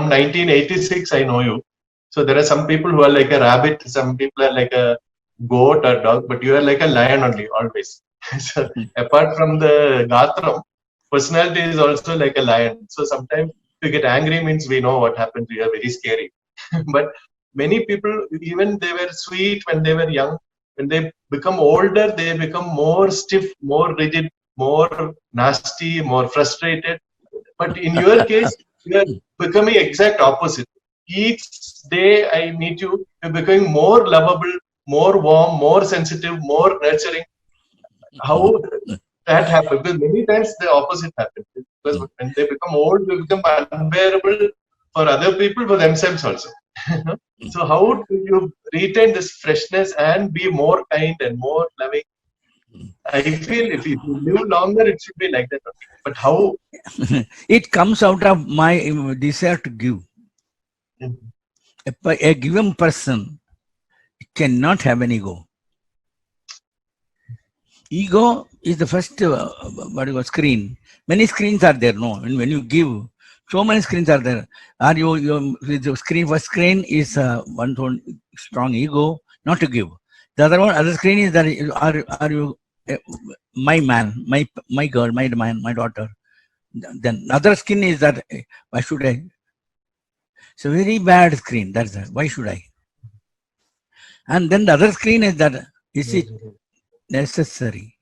from 1986 I know you. So there are some people who are like a rabbit, some people are like a goat or dog, but you are like a lion only, always. So apart from the Gatram, personality is also like a lion. So sometimes to get angry means we know what happens. We are very scary. But many people, even they were sweet when they were young. When they become older, they become more stiff, more rigid, more nasty, more frustrated. But in your case, you are becoming exact opposite. Each day I meet you, you're becoming more lovable, more warm, more sensitive, more nurturing. How that happens? Because many times the opposite happens. Because when they become old, they become unbearable for other people, for themselves also. So how do you retain this freshness and be more kind and more loving? I feel if you live longer, it should be like that. But how? It comes out of my desire to give. A given person cannot have an ego. Ego is the first screen. Many screens are there. No, when you give, so many screens are there. Are you the screen? First screen is one strong ego, not to give. The other screen is that are you my man, my girl, my man, my daughter. Then other screen is that why should I? It's a very bad screen. That's why should I? And then the other screen is that is it necessary?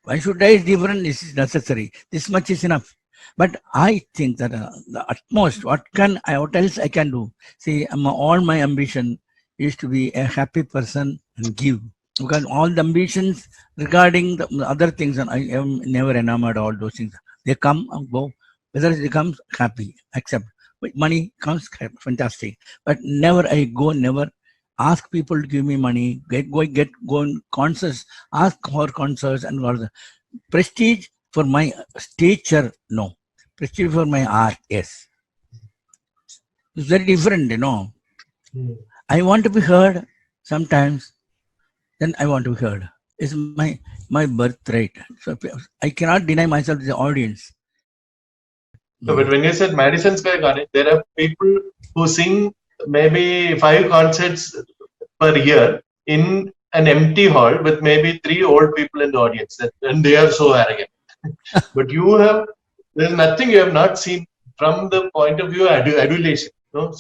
Why should I is different? This is necessary. This much is enough. But I think that the utmost, what else I can do? See, all my ambition is to be a happy person and give. Because all the ambitions regarding the other things, and I am never enamored of all those things. They come and go. Whether it becomes happy, accept. Money comes, fantastic. But never ask people to give me money, go on concerts, ask for concerts and all the prestige for my stature, no. Prestige for my art, yes. It's very different, I want to be heard sometimes, then I want to be heard. It's my birthright. So I cannot deny myself to the audience. No, but when you said Madison Square Garden, there are people who sing maybe 5 concerts per year in an empty hall with maybe 3 old people in the audience, and they are so arrogant. But there's nothing you have not seen from the point of view of adulation.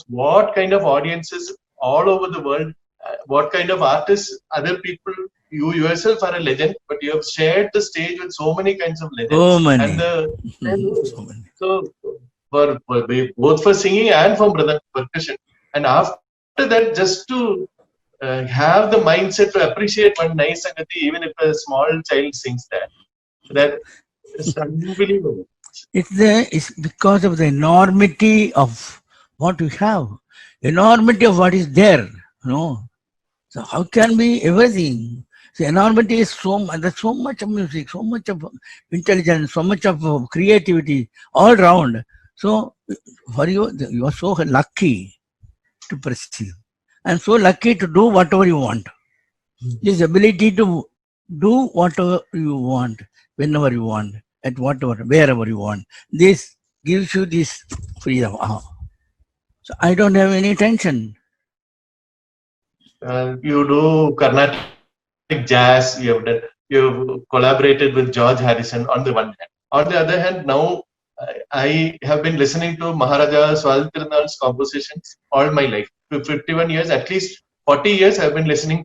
What kind of audiences all over the world, what kind of artists, other people, you yourself are a legend, but you have shared the stage with so many kinds of legends. So many. So for both for singing and for percussion. And after that, just to have the mindset to appreciate one nice sangati, even if a small child sings that is unbelievable. It's because of the enormity of what we have, enormity of what is there. So how can be everything? The enormity is there's so much of music, so much of intelligence, so much of creativity all around. So for you are so lucky to perceive and so lucky to do whatever you want. This ability to do whatever you want, whenever you want, at whatever, wherever you want. This gives you this freedom. So I don't have any tension. You do Carnatic jazz, you've collaborated with George Harrison on the one hand. On the other hand, now I have been listening to Maharaja Swadhi Tirunal's compositions all my life. For 51 years, at least 40 years, I've been listening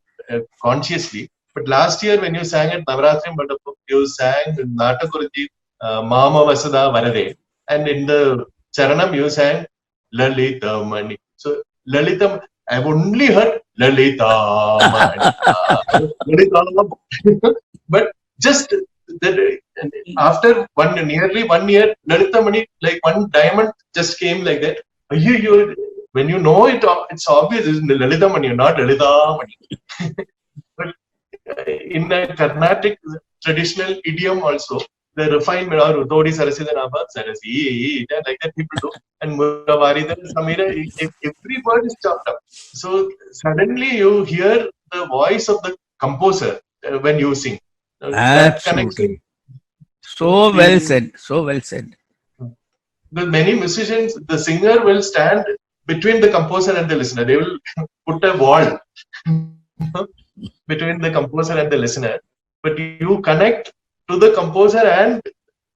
consciously. But last year, when you sang at Navaratri Mandapam, you sang Natakuruji Mama Vasudha Varade. And in the Charanam, you sang Lalita Mani. So, Lalita, I've only heard Lalita Mani. But just that, after nearly 1 year, Lalita Mani, like one diamond just came like that. When you know it, it's obvious it's Lalita Mani, not Lalita Mani. But in a Carnatic traditional idiom also, the refinement or Todi Sarasida Naba, Sarasi, like that people do. And Muravarida, Samira, every word is chopped up. So suddenly you hear the voice of the composer when you sing. Absolutely. So well said. So well said. Because many musicians, the singer will stand between the composer and the listener. They will put a wall between the composer and the listener. But you connect to the composer and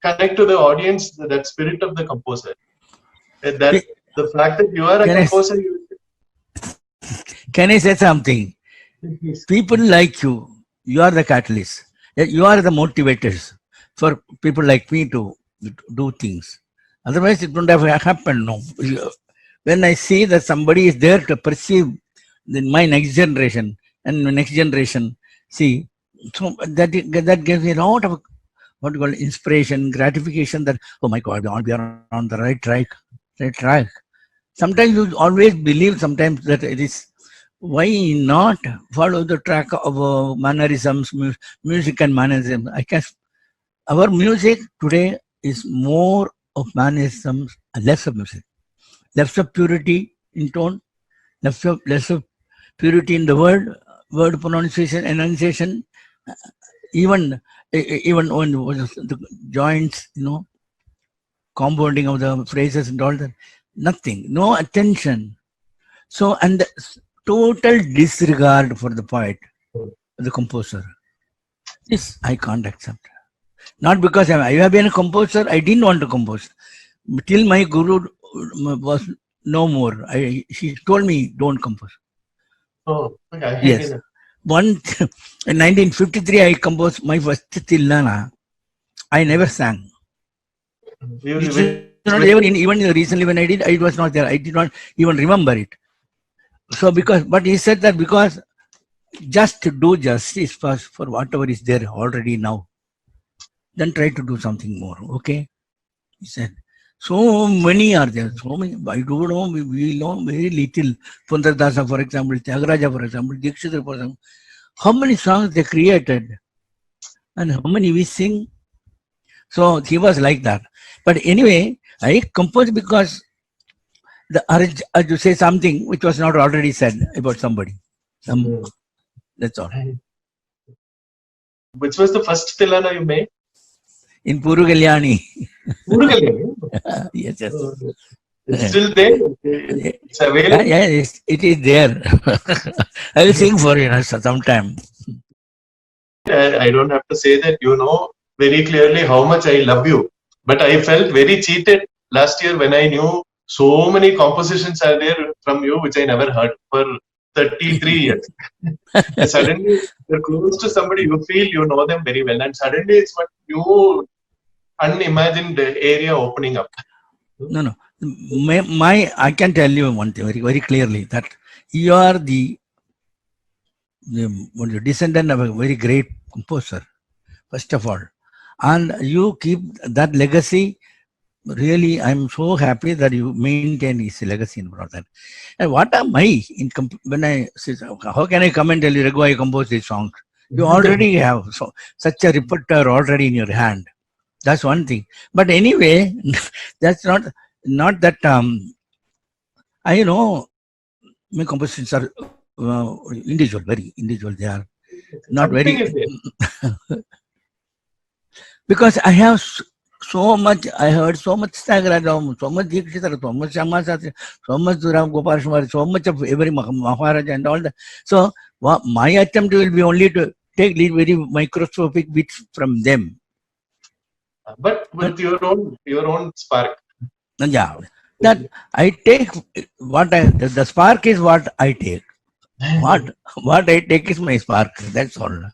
connect to the audience, that spirit of the composer. And that the fact that you are a composer. Can I say something? People like you, you are the catalyst. You are the motivators for people like me to do things. Otherwise, it wouldn't have happened. No. When I see that somebody is there to perceive my next generation and my next generation, see, so that gives me a lot of what you call inspiration, gratification. That, oh my God, we are on the right track. Right track. Sometimes you always believe. Sometimes that it is. Why not follow the track of mannerisms, music and mannerisms? I guess our music today is more of mannerisms and less of music. Less of purity in tone, less of purity in the word pronunciation, enunciation, even when the joints, compounding of the phrases and all that. Nothing, no attention. So, and the total disregard for the poet, the composer. This I can't accept. Not because I have been a composer, I didn't want to compose. Till my guru was no more. She told me, don't compose. Oh, okay. Yes. In 1953, I composed my first Tillana. I never sang. Even recently when I did, it was not there. I did not even remember it. So but he said that because just to do justice first for whatever is there already now, then try to do something more. Okay, he said. So many are there. So many. I don't know. We know very little. Pundaradasa, for example, Tyagaraja, for example, Dikshitra, for example. How many songs they created, and how many we sing. So he was like that. But anyway, I composed because the urge to say something which was not already said about somebody. That's all. Which was the first Tilana you made? In Puru Kalyani. Puru Kalyani? Yes. It's still there? It's available? Yeah, it is there. I will sing for you sometime. I don't have to say that you know very clearly how much I love you. But I felt very cheated last year when I knew so many compositions are there from you which I never heard for 33 years. Suddenly you're close to somebody, you feel you know them very well, and suddenly it's one new unimagined area opening up. No. I can tell you one thing very, very clearly, that you are the descendant of a very great composer, first of all. And you keep that legacy. Really, I'm so happy that you maintain his legacy in that. And what am I when I say, how can I come and tell you, Raghu, I composed these songs? You already have such a repertoire already in your hand. That's one thing. But anyway, that's not that. I know my compositions are individual, very individual. They are not very. Because I have so much, I heard so much Tyagaraja, so much Dikshitra, so much Shyama-Sastri, so much Ram Gopal Shumari, so much of every Maharaja and all that. So my attempt will be only to take very microscopic bits from them. But with your own spark. Yeah, that I take the spark is what I take. What I take is my spark. That's all.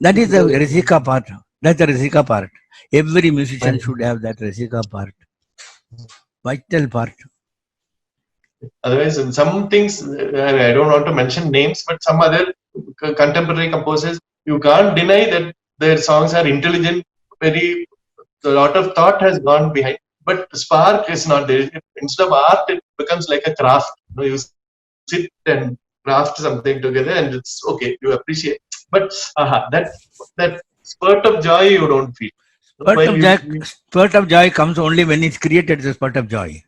That is the Rasika part. That's the Rasika part. Every musician should have that Rasika part. Vital part. Otherwise, some things, I don't want to mention names, but some other contemporary composers, you can't deny that their songs are intelligent, a lot of thought has gone behind, but spark is not there. Instead of art, it becomes like a craft. You sit and craft something together and it's okay, you appreciate. But that spurt of joy you don't feel. Spurt of joy comes only when it's created as a spurt of joy.